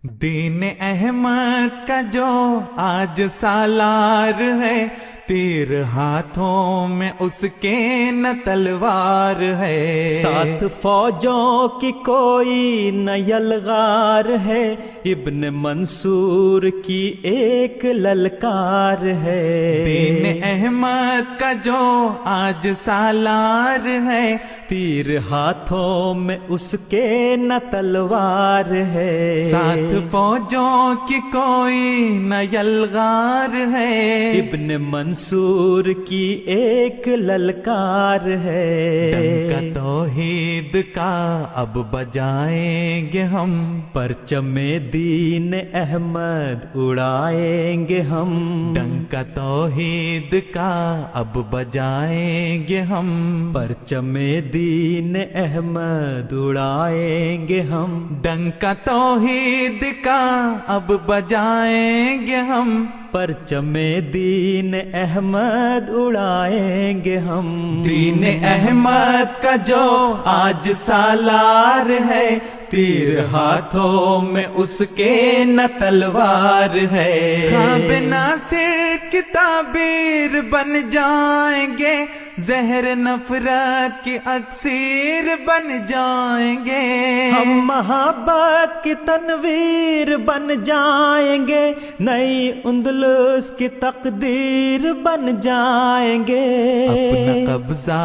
دین احمد کا جو آج سالار ہے، تیر ہاتھوں میں اس کے نہ تلوار ہے۔ ساتھ فوجوں کی کوئی نہ یلغار ہے، ابن منصور کی ایک للکار ہے۔ دین احمد کا جو آج سالار ہے، تیر ہاتھوں میں اس کے نہ تلوار ہے۔ ساتھ فوجوں کی کوئی نہ یلغار ہے، ابن منصور کی ایک للکار ہے۔ ڈنکا توحید کا اب بجائیں گے ہم، پرچم دین احمد اڑائیں گے ہم۔ ڈنکا توحید کا اب بجائیں گے ہم، پرچم دین احمد اڑائیں گے ہم۔ ڈنکا توحید کا اب بجائیں گے ہم، پرچم دین احمد اڑائیں گے ہم۔ دین احمد کا جو آج سالار ہے، تیر ہاتھوں میں اس کے نہ تلوار ہے۔ خواب ناصر کی تعبیر بن جائیں گے، زہر نفرت کی اکسیر بن جائیں گے۔ ہم محبت کی تنویر بن جائیں گے، نئی اندلس کی تقدیر بن جائیں گے۔ اپنا قبضہ